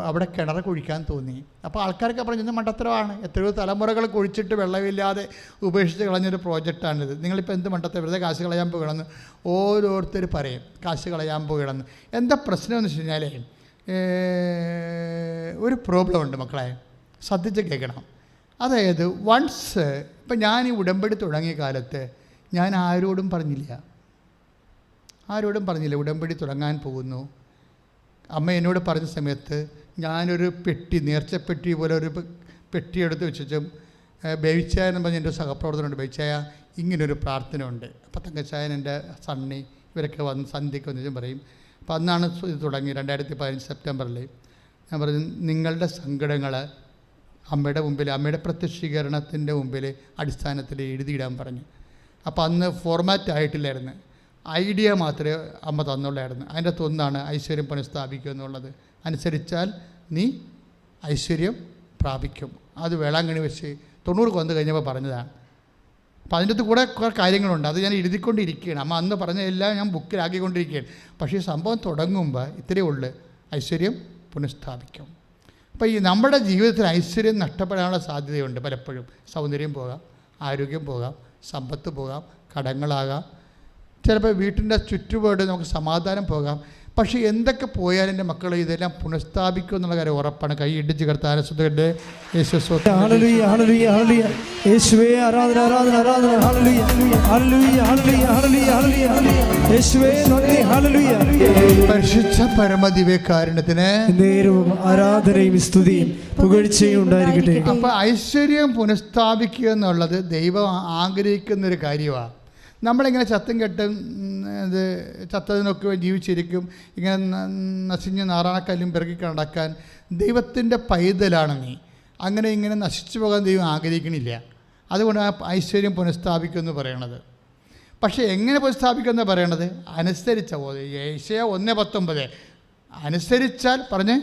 അവിടെ കിണർ കുഴിക്കാൻ തോന്നി. അപ്പോൾ ആൾക്കാരൊക്കെ പറഞ്ഞു ഇത് മണ്ടത്തരമാണ്, എത്രയോ തലമുറകൾ കുഴിച്ചിട്ട് വെള്ളമില്ലാതെ ഉപേക്ഷിച്ച് കളഞ്ഞൊരു പ്രോജക്റ്റാണിത്, നിങ്ങളിപ്പോൾ എന്ത് മണ്ടത്തരം, വെറുതെ കാശ് കളയാൻ പോകണമെന്ന് ഓരോരുത്തർ പറയും. കാശ് കളയാൻ പോകണമെന്ന്. എന്താ പ്രശ്നമെന്ന് വെച്ച് കഴിഞ്ഞാൽ ഒരു പ്രോബ്ലം ഉണ്ട് മക്കളെ, ശ്രദ്ധിച്ച് കേൾക്കണം. അതായത് വൺസ് ഇപ്പം ഞാൻ ഈ ഉടമ്പടി തുടങ്ങിയ കാലത്ത് ഞാൻ ആരോടും പറഞ്ഞില്ല ഉടമ്പടി തുടങ്ങാൻ പോകുന്നു. അമ്മ എന്നോട് പറഞ്ഞ സമയത്ത് ഞാനൊരു നേർച്ചപ്പെട്ടി പോലെ ഒരു പെട്ടി എടുത്ത് വെച്ചും ബേവിച്ചായ എന്ന് പറഞ്ഞ എൻ്റെ സഹപ്രവർത്തനമുണ്ട്. ബേവിച്ചായ ഇങ്ങനൊരു പ്രാർത്ഥന ഉണ്ട്. അപ്പം തങ്കച്ചായൻ എൻ്റെ സണ്ണി ഇവരൊക്കെ വന്ന് സന്ധ്യയ്ക്ക് വന്നിച്ചും പറയും. അപ്പം അന്നാണ് ഇത് തുടങ്ങി 2015 സെപ്റ്റംബറിൽ. ഞാൻ പറഞ്ഞു നിങ്ങളുടെ സങ്കടങ്ങൾ അമ്മയുടെ മുമ്പിൽ, അമ്മയുടെ പ്രത്യക്ഷീകരണത്തിൻ്റെ മുമ്പിൽ അടിസ്ഥാനത്തിൽ എഴുതിയിടാൻ പറഞ്ഞു. അപ്പോൾ അന്ന് ഫോർമാറ്റ് ആയിട്ടില്ലായിരുന്നു, ഐഡിയ മാത്രമേ അമ്മ തന്നുള്ളായിരുന്നു. അതിൻ്റെ ഒന്നാണ് ഐശ്വര്യം പുനഃസ്ഥാപിക്കുക എന്നുള്ളത്. അനുസരിച്ചാൽ നീ ഐശ്വര്യം പ്രാപിക്കും. അത് വേളാങ്കണ്ണി വെച്ച് 90 കൊന്ന് കഴിഞ്ഞപ്പോൾ പറഞ്ഞതാണ്. അപ്പോൾ അതിൻ്റെ അകത്ത് കൂടെ കുറേ കാര്യങ്ങളുണ്ട്, അത് ഞാൻ എഴുതിക്കൊണ്ടിരിക്കുകയാണ്. അമ്മ അന്ന് പറഞ്ഞ എല്ലാം ഞാൻ ബുക്കിലാക്കിക്കൊണ്ടിരിക്കുകയാണ്. പക്ഷേ ഈ സംഭവം തുടങ്ങുമ്പോൾ ഇത്രയേ ഉള്ളൂ, ഐശ്വര്യം പുനഃസ്ഥാപിക്കും. അപ്പോൾ ഈ നമ്മുടെ ജീവിതത്തിൽ ഐശ്വര്യം നഷ്ടപ്പെടാനുള്ള സാധ്യതയുണ്ട് പലപ്പോഴും. സൗന്ദര്യം പോകാം, ആരോഗ്യം പോകാം, സമ്പത്ത് പോകാം, കടങ്ങളാകാം, ചിലപ്പോൾ വീട്ടിൻ്റെ ചുറ്റുപാട് നമുക്ക് സമാധാനം പോകാം. പക്ഷേ എന്തൊക്കെ പോയാലും എൻ്റെ മക്കൾ ഇതെല്ലാം പുനഃസ്ഥാപിക്കും എന്നുള്ള കാര്യം ഉറപ്പാണ്. കൈ ഇടിച്ച് കർത്താവിനെ സ്തുതിക്കട്ടെ. പരിശുദ്ധ പരമദിവ്യകാരുണ്യത്തിന് നേരവും ആരാധനയും സ്തുതിയും പുകഴ്ചയും ഉണ്ടായിരിക്കട്ടെ. അപ്പോൾ ഐശ്വര്യം പുനഃസ്ഥാപിക്കുക എന്നുള്ളത് ദൈവം ആഗ്രഹിക്കുന്നൊരു കാര്യമാണ്. നമ്മളിങ്ങനെ ചത്തും കെട്ടും ചത്തതിനൊക്കെ ജീവിച്ചിരിക്കും, ഇങ്ങനെ നശിഞ്ഞ് നാറാണക്കല്ലും പിറകി നടക്കാൻ ദൈവത്തിൻ്റെ പൈതലാണ് നീ. അങ്ങനെ ഇങ്ങനെ നശിച്ചു പോകാൻ ദൈവം ആഗ്രഹിക്കണില്ല. അതുകൊണ്ട് ആ ഐശ്വര്യം പുനഃസ്ഥാപിക്കുമെന്ന് പറയണത്. പക്ഷേ എങ്ങനെ പുനഃസ്ഥാപിക്കുമെന്ന് പറയണത്? അനുസരിച്ച പോലെ. യേശയ്യ 1:19 അനുസരിച്ചാൽ പറഞ്ഞ്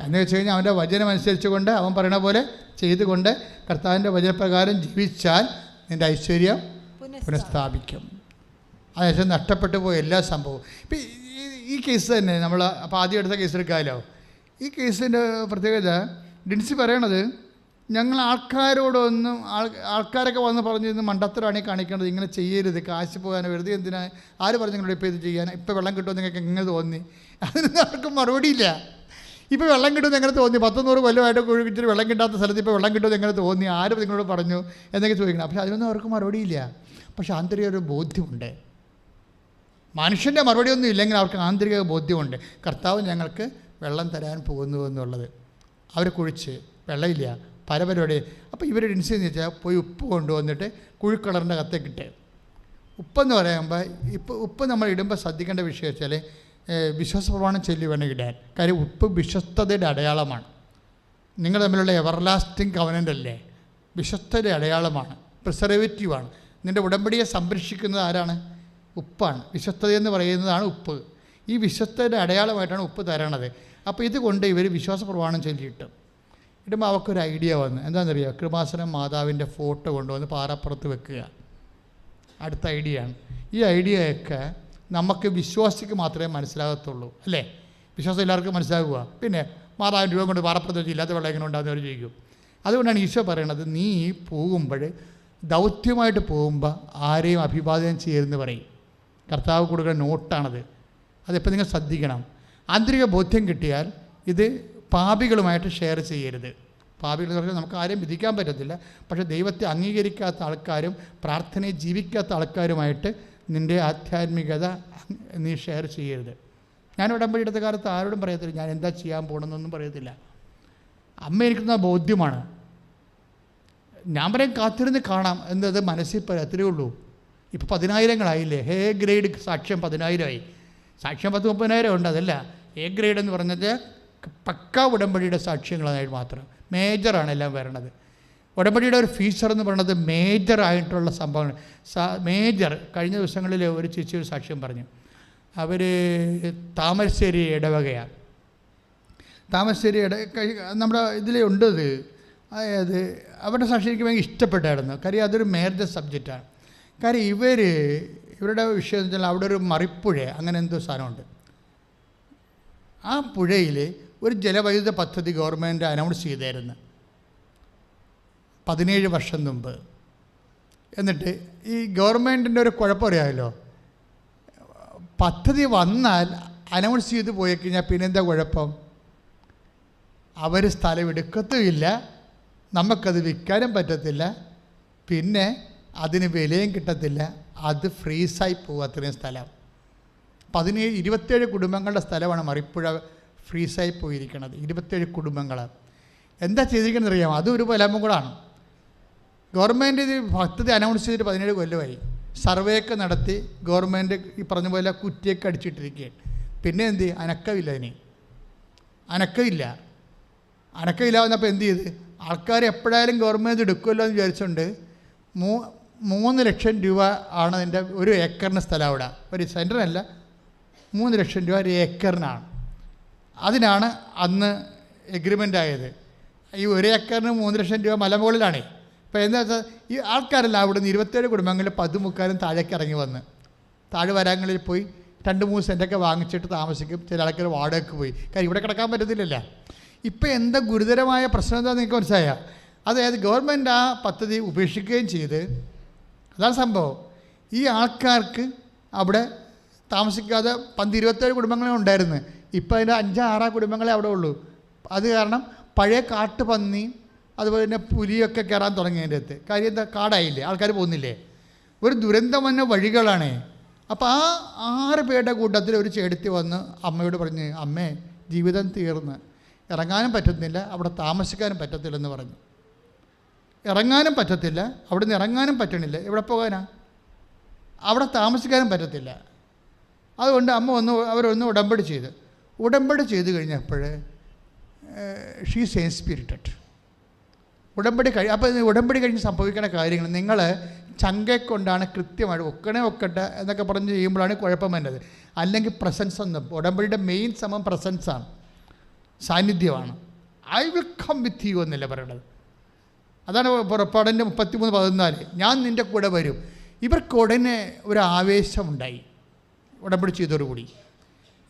എന്ന് വെച്ച് കഴിഞ്ഞാൽ അവൻ്റെ വചനം അനുസരിച്ചുകൊണ്ട് അവൻ പറയണ പോലെ ചെയ്തുകൊണ്ട് കർത്താവിൻ്റെ വചനപ്രകാരം ജീവിച്ചാൽ നിൻ്റെ ഐശ്വര്യം പുനഃസ്ഥാപിക്കും. അതിനുശേഷം നഷ്ടപ്പെട്ടു പോയ എല്ലാ സംഭവവും. ഇപ്പം ഈ കേസ് തന്നെ നമ്മൾ അപ്പോൾ ആദ്യം എടുത്ത കേസ് എടുക്കാമല്ലോ. ഈ കേസിൻ്റെ പ്രത്യേകത ഡിൻസി പറയണത്, ഞങ്ങൾ ആൾക്കാരോടൊന്നും ആൾക്കാരൊക്കെ വന്ന് പറഞ്ഞു ഇന്ന് മണ്ടത്തരമാണ് ഈ കാണിക്കേണ്ടത്, ഇങ്ങനെ ചെയ്യരുത്, കാശ് പോകാൻ വെറുതെ എന്തിനാ, ആര് പറഞ്ഞു നിങ്ങളോട് ഇപ്പോൾ ഇത് ചെയ്യാൻ, ഇപ്പോൾ വെള്ളം കിട്ടുമോ നിങ്ങൾക്ക് എങ്ങനെ തോന്നി? അതിനൊന്നും ആർക്കും മറുപടിയില്ല. ഇപ്പോൾ വെള്ളം കിട്ടുമെന്ന് എങ്ങനെ തോന്നി? 100 കൊല്ലമായിട്ട് കുഴിച്ചിട്ട് വെള്ളം കിട്ടാത്ത സ്ഥലത്ത് ഇപ്പോൾ വെള്ളം കിട്ടുമെന്ന് എങ്ങനെ തോന്നി? ആരും നിങ്ങളോട് പറഞ്ഞു എന്നൊക്കെ ചോദിക്കണം. പക്ഷെ അതിനൊന്നും അവർക്ക് മറുപടിയില്ല. പക്ഷെ ആന്തരിക ഒരു ബോധ്യമുണ്ട്. മനുഷ്യൻ്റെ മറുപടിയൊന്നും ഇല്ലെങ്കിൽ അവർക്ക് ആന്തരിക ബോധ്യമുണ്ട്. കർത്താവ് ഞങ്ങൾക്ക് വെള്ളം തരാൻ പോകുന്നു എന്നുള്ളത്. അവർ കുഴിച്ച് വെള്ളമില്ല, പല പരിപാടി. അപ്പോൾ ഇവരുടെ ഇൻസിന്ന് വെച്ചാൽ പോയി ഉപ്പ് കൊണ്ടുവന്നിട്ട് കുഴിക്കളറിൻ്റെ കത്തേക്കിട്ട്. ഉപ്പെന്ന് പറയുമ്പോൾ ഉപ്പ് നമ്മൾ ഇടുമ്പോൾ ശ്രദ്ധിക്കേണ്ട വിഷയം വെച്ചാൽ വിശ്വാസ പ്രമാണം ചൊല്ലി വേണം ഇടാൻ. കാര്യം ഉപ്പ് വിശ്വസ്തതയുടെ അടയാളമാണ്. നിങ്ങൾ തമ്മിലുള്ള എവർലാസ്റ്റിംഗ് കവനൻ്റ് അല്ലേ, വിശ്വസ്തയുടെ അടയാളമാണ്, പ്രിസർവേറ്റീവാണ്. നിൻ്റെ ഉടമ്പടിയെ സംരക്ഷിക്കുന്നത് ആരാണ്? ഉപ്പാണ്. വിശ്വസ്തതയെന്ന് പറയുന്നതാണ് ഉപ്പ്. ഈ വിശ്വസ്തയുടെ അടയാളമായിട്ടാണ് ഉപ്പ് തരണത്. അപ്പോൾ ഇതുകൊണ്ട് ഇവർ വിശ്വാസ പ്രമാണം ചൊല്ലിയിട്ടു. ഇടുമ്പോൾ അവർക്കൊരു ഐഡിയ വന്നു. എന്താണെന്നറിയുക? കൃപാസനം മാതാവിൻ്റെ ഫോട്ടോ കൊണ്ടുവന്ന് പാറപ്പുറത്ത് വെക്കുക. അടുത്ത ഐഡിയ ആണ്. ഈ ഐഡിയയൊക്കെ നമുക്ക് വിശ്വാസിക്ക് മാത്രമേ മനസ്സിലാകത്തുള്ളൂ, അല്ലേ? വിശ്വാസം എല്ലാവർക്കും മനസ്സിലാകുക. പിന്നെ മാതാവിൻ്റെ രൂപം കൊണ്ട് പാറപ്പുറത്ത് വെച്ച് ഇല്ലാത്ത വെള്ളം എങ്ങനെ ഉണ്ടാകുന്നവർ ചോദിക്കും. അതുകൊണ്ടാണ് ഈശോ പറയണത്, നീ പോകുമ്പോൾ ദൗത്യമായിട്ട് പോകുമ്പോൾ ആരെയും അഭിവാദനം ചെയ്യരുതെന്ന് പറയും. കർത്താവ് കൊടുക്കുന്ന നോട്ടാണത്. അതെപ്പോൾ നിങ്ങൾ ശ്രദ്ധിക്കണം. ആന്തരിക ബോധ്യം കിട്ടിയാൽ ഇത് പാപികളുമായിട്ട് ഷെയർ ചെയ്യരുത്. പാപികൾ പറഞ്ഞാൽ നമുക്ക് ആരെയും വിധിക്കാൻ പറ്റത്തില്ല. പക്ഷേ ദൈവത്തെ അംഗീകരിക്കാത്ത ആൾക്കാരും പ്രാർത്ഥനയെ ജീവിക്കാത്ത ആൾക്കാരുമായിട്ട് നിൻ്റെ ആധ്യാത്മികത നീ ഷെയർ ചെയ്യരുത്. ഞാൻ ഉടമ്പടി എടുത്ത കാലത്ത് ആരോടും പറയത്തില്ല ഞാൻ എന്താ ചെയ്യാൻ പോകണമെന്നൊന്നും പറയത്തില്ല. അമ്മ എനിക്കുന്ന ബോധ്യമാണ്. ഞാൻ പറയും കാത്തിരുന്ന് കാണാം എന്നത് മനസ്സിൽ അത്രയേ ഉള്ളൂ. ഇപ്പോൾ 10,000 ഹേ ഗ്രേഡ് സാക്ഷ്യം 10,000 സാക്ഷ്യം 10-30,000 ഉണ്ട്. അതല്ല എ ഗ്രേഡ് എന്ന് പറഞ്ഞത് പക്ക ഉടമ്പടിയുടെ സാക്ഷ്യങ്ങളായിട്ട് മാത്രം. മേജറാണ് എല്ലാം വരണത്. ഉടമ്പടിയുടെ ഒരു ഫീച്ചർ എന്ന് പറയുന്നത് മേജറായിട്ടുള്ള സംഭവങ്ങൾ. മേജർ കഴിഞ്ഞ ദിവസങ്ങളിൽ ഒരു ചേച്ചി ഒരു സാക്ഷ്യം പറഞ്ഞു. അവർ താമരശ്ശേരി ഇടവകയാണ്. താമരശ്ശേരി നമ്മുടെ ഇതിലേ ഉണ്ടത്. അതായത് അവരുടെ സാക്ഷി എനിക്ക് ഭയങ്കര ഇഷ്ടപ്പെട്ടായിരുന്നു. കാര്യം അതൊരു മേജർ സബ്ജക്റ്റാണ്. കാര്യം ഇവരുടെ വിഷയം എന്ന് വെച്ചാൽ അവിടെ ഒരു മറിപ്പുഴ അങ്ങനെ എന്തോ സാധനമുണ്ട്. ആ പുഴയിൽ ഒരു ജലവൈദ്യുത പദ്ധതി ഗവൺമെൻറ് അനൗൺസ് ചെയ്തായിരുന്നു 17 വർഷം മുമ്പ്. എന്നിട്ട് ഈ ഗവൺമെൻറ്റിൻ്റെ ഒരു കുഴപ്പം അറിയാമല്ലോ, പദ്ധതി വന്നാൽ അനൗൺസ് ചെയ്ത് പോയി കഴിഞ്ഞാൽ പിന്നെന്താ കുഴപ്പം? അവർ സ്ഥലം എടുക്കത്തുമില്ല, നമുക്കത് വിൽക്കാനും പറ്റത്തില്ല, പിന്നെ അതിന് വിലയും കിട്ടത്തില്ല, അത് ഫ്രീസായി പോകും. അത്രയും സ്ഥലം 27 കുടുംബങ്ങളുടെ സ്ഥലമാണ് മറിപ്പുഴ ഫ്രീസായി പോയിരിക്കുന്നത്. 27 കുടുംബങ്ങൾ. എന്താ ചെയ്തിരിക്കുന്നത് അറിയാമോ? അതും ഒരു ബലമും കൂടാണ്. ഗവൺമെൻറ് ഇത് പദ്ധതി അനൗൺസ് ചെയ്തിട്ട് 17 കൊല്ലമായി. സർവേയൊക്കെ നടത്തി ഗവൺമെൻറ് ഈ പറഞ്ഞ പോലെ കുറ്റിയൊക്കെ അടിച്ചിട്ടിരിക്കുകയാണ്. പിന്നെ എന്ത് ചെയ്യും? അനക്കമില്ല. അനക്കമില്ല വന്നപ്പോൾ എന്ത് ചെയ്ത് ആൾക്കാർ എപ്പോഴായാലും ഗവൺമെൻറ് എടുക്കുമല്ലോ എന്ന് വിചാരിച്ചുകൊണ്ട് 3 ലക്ഷം രൂപ ആണ് അതിൻ്റെ ഒരു ഏക്കറിന് സ്ഥലം. അവിടെ ഒരു സെൻറ്ററിനല്ല, 3 ലക്ഷം രൂപ ഒരു ഏക്കറിനാണ്. അതിനാണ് അന്ന് എഗ്രിമെൻ്റ് ആയത്. ഈ ഒരു ഏക്കറിന് 3 ലക്ഷം രൂപ മലമുകളിലാണേ. അപ്പോൾ എന്താ വെച്ചാൽ ഈ ആൾക്കാരെല്ലാം അവിടെ നിന്ന് 27 കുടുംബങ്ങളിൽ 10-30 താഴേക്ക് ഇറങ്ങി വന്ന് താഴെ വരാങ്ങളിൽ പോയി 2-3 സെൻറ്റൊക്കെ വാങ്ങിച്ചിട്ട് താമസിക്കും. ചില ആൾക്കാർ വാടകയ്ക്ക് പോയി. കാര്യം ഇവിടെ കിടക്കാൻ പറ്റത്തില്ലല്ലോ. ഇപ്പോൾ എന്താ ഗുരുതരമായ പ്രശ്നം എന്താണെന്ന് നിങ്ങൾക്ക് മനസ്സിലായ? അതായത് ഗവൺമെൻറ് ആ പദ്ധതി ഉപേക്ഷിക്കുകയും ചെയ്ത്, അതാണ് സംഭവം. ഈ ആൾക്കാർക്ക് അവിടെ താമസിക്കാതെ 27 കുടുംബങ്ങളെ ഉണ്ടായിരുന്നു. ഇപ്പോൾ അതിൻ്റെ 5-6 കുടുംബങ്ങളെ അവിടെ ഉള്ളൂ. അത് കാരണം പഴയ കാട്ടുപന്നി അതുപോലെ തന്നെ പുലിയൊക്കെ കയറാൻ തുടങ്ങിയതിൻ്റെ അടുത്ത്. കാര്യം എന്താ? കാടായില്ലേ, ആൾക്കാർ പോകുന്നില്ലേ? ഒരു ദുരന്തം വന്ന വഴികളാണ്. അപ്പോൾ ആ 6 പേരുടെ കൂട്ടത്തിൽ ഒരു ചേട്ടത്തി വന്ന് അമ്മയോട് പറഞ്ഞ്, അമ്മേ ജീവിതം തീർന്ന്, ഇറങ്ങാനും പറ്റുന്നില്ല, അവിടെ താമസിക്കാനും പറ്റത്തില്ലെന്ന് പറഞ്ഞു. ഇറങ്ങാനും പറ്റത്തില്ല, അവിടെ നിന്ന് ഇറങ്ങാനും പറ്റണില്ല, എവിടെ പോകാനാ? അവിടെ താമസിക്കാനും പറ്റത്തില്ല. അതുകൊണ്ട് അമ്മ അവരൊന്ന് ഉടമ്പടി ചെയ്ത് കഴിഞ്ഞപ്പോൾ ഷീസ് ഇൻസ്പിരിറ്റഡ്. ഉടമ്പടി കഴിഞ്ഞ് സംഭവിക്കുന്ന കാര്യങ്ങൾ നിങ്ങൾ ചങ്കെ കൊണ്ടാണ് കൃത്യമായിട്ട് ഒക്കട്ടെ എന്നൊക്കെ പറഞ്ഞ് ചെയ്യുമ്പോഴാണ് കുഴപ്പം വരുന്നത്. അല്ലെങ്കിൽ പ്രസൻസ് ഒന്നും, ഉടമ്പടിയുടെ മെയിൻ പ്രസൻസാണ്, സാന്നിധ്യമാണ്. I will come with you എന്നല്ല പറയണത്. അതാണ് പുറപ്പാടിൻ്റെ 33:14, ഞാൻ നിൻ്റെ കൂടെ വരും. ഇവർക്ക് ഉടനെ ഒരു ആവേശമുണ്ടായി ഉടമ്പടി ചെയ്തോടുകൂടി.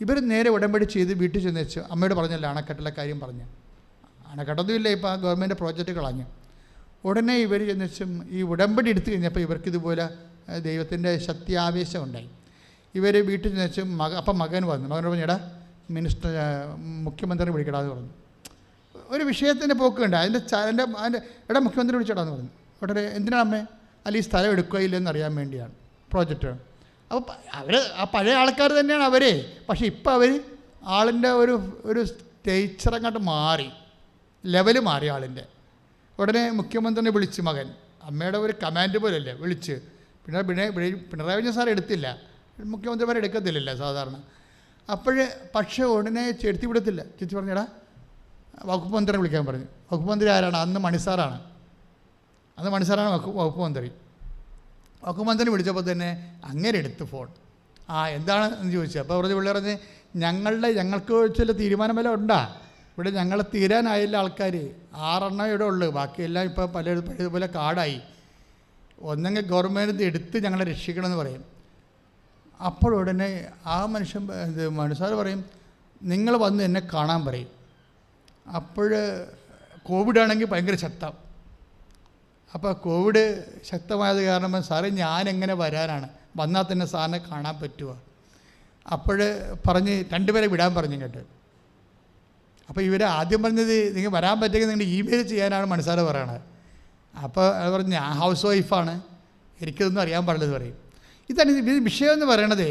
ഇവർ നേരെ ഉടമ്പടി ചെയ്ത് വീട്ടിൽ ചെന്ന് വെച്ചു അമ്മയോട് പറഞ്ഞല്ലോ അണക്കെട്ടിലെ കാര്യം പറഞ്ഞു. അണക്കെട്ടൊന്നുമില്ല, ഇപ്പോൾ ആ ഗവൺമെൻറ് പ്രോജക്റ്റ് കളഞ്ഞു. ഉടനെ ഇവർ ചെന്ന് വെച്ചും ഈ ഉടമ്പടി എടുത്തു കഴിഞ്ഞപ്പോൾ ഇവർക്കിതുപോലെ ദൈവത്തിൻ്റെ ശക്തി ആവേശം ഉണ്ടായി. ഇവർ വീട്ടിൽ ചെന്ന് വെച്ചും അപ്പം മകൻ വന്നു. മകനോട് പറഞ്ഞു, എടാ മുഖ്യമന്ത്രി വിളിക്കടാന്ന് പറഞ്ഞു. ഒരു വിഷയത്തിൻ്റെ പോക്കുണ്ട്, അതിൻ്റെ എടാ മുഖ്യമന്ത്രി വിളിച്ചടാന്ന് പറഞ്ഞു. ഉടനെ എന്തിനാണ് അമ്മേ? അല്ല ഈ സ്ഥലം എടുക്കുകയില്ലെന്ന് അറിയാൻ വേണ്ടിയാണ്, പ്രോജക്റ്റ്. അപ്പോൾ അവർ ആ പഴയ ആൾക്കാർ തന്നെയാണ് അവരെ, പക്ഷേ ഇപ്പം അവർ ആളിൻ്റെ ഒരു സ്റ്റേച്ചറങ്ങോട്ട് മാറി, ലെവല് മാറി ആളിൻ്റെ. ഉടനെ മുഖ്യമന്ത്രിനെ വിളിച്ച് മകൻ, അമ്മയുടെ ഒരു കമാൻഡ് പോലല്ലേ വിളിച്ച്. പിണറായി വിജയൻ സാർ എടുത്തില്ല, മുഖ്യമന്ത്രിമാരെ എടുക്കത്തില്ലല്ലോ സാധാരണ. പക്ഷേ ഉടനെ ചെടുത്തി വിടത്തില്ല. ചേച്ചി പറഞ്ഞടാ വകുപ്പ് മന്ത്രിനെ വിളിക്കാൻ പറഞ്ഞു. വകുപ്പ് മന്ത്രി ആരാണ്? അന്ന് മണിസാറാണ് വകുപ്പ് മന്ത്രി. വകുപ്പ് മന്ത്രി വിളിച്ചപ്പോൾ തന്നെ അങ്ങനെ എടുത്ത് ഫോൺ. എന്താണ് എന്ന് ചോദിച്ചു. അപ്പോൾ പിള്ളേർ പറഞ്ഞ് ഞങ്ങൾക്ക് ചില തീരുമാനം വല്ല ഉണ്ടാ? ഇവിടെ ഞങ്ങൾ തീരാനായില്ല ആൾക്കാർ, 6 എണ്ണം ഇവിടെ ഉള്ളു, ബാക്കിയെല്ലാം ഇപ്പോൾ പഴയതുപോലെ കാർഡായി. ഒന്നെങ്കിൽ ഗവൺമെൻറ് എടുത്ത് ഞങ്ങളെ രക്ഷിക്കണമെന്ന് പറയും. അപ്പോഴുടനെ ആ മനുഷ്യർ പറയും നിങ്ങൾ വന്ന് എന്നെ കാണാൻ പറയും. അപ്പോൾ കോവിഡാണെങ്കിൽ ഭയങ്കര ശക്തം. അപ്പോൾ കോവിഡ് ശക്തമായത് കാരണം സാറേ ഞാനെങ്ങനെ വരാനാണ്, വന്നാൽ തന്നെ സാറിനെ കാണാൻ പറ്റുമോ? അപ്പോൾ പറഞ്ഞ് 2 പേരെ വിടാൻ പറഞ്ഞു കേട്ട്. അപ്പോൾ ഇവർ ആദ്യം പറഞ്ഞത് നിങ്ങൾ വരാൻ പറ്റുമെങ്കിൽ നിങ്ങൾ ഇമെയിൽ ചെയ്യാനാണ് മനസ്സാറ് പറയണത്. അപ്പോൾ അത് പറഞ്ഞ് ഞാൻ ഹൗസ് വൈഫാണ്, എനിക്കിതൊന്നും അറിയാൻ പാടില്ലെന്ന് പറയും. ഇതാണ് വിഷയം എന്ന് പറയണത്.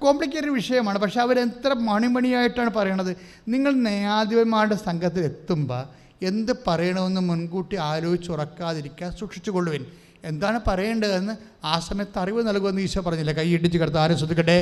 കോംപ്ലിക്കേറ്റഡ് വിഷയമാണ്. പക്ഷേ അവരെത്ര മണിമണിയായിട്ടാണ് പറയണത്. നിങ്ങൾ ന്യായാധിപന്മാരുടെ സംഘത്തിൽ എത്തുമ്പോൾ എന്ത് പറയണമെന്ന് മുൻകൂട്ടി ആലോചിച്ചുറക്കാതിരിക്കാൻ സൂക്ഷിച്ചുകൊള്ളുവിൻ. എന്താണ് പറയേണ്ടതെന്ന് ആ സമയത്ത് അറിവ് നൽകുമെന്ന് ഈശോ പറഞ്ഞില്ല. കൈ ഇടിച്ച് കിടത്ത് ആരും ശ്രദ്ധിക്കട്ടെ.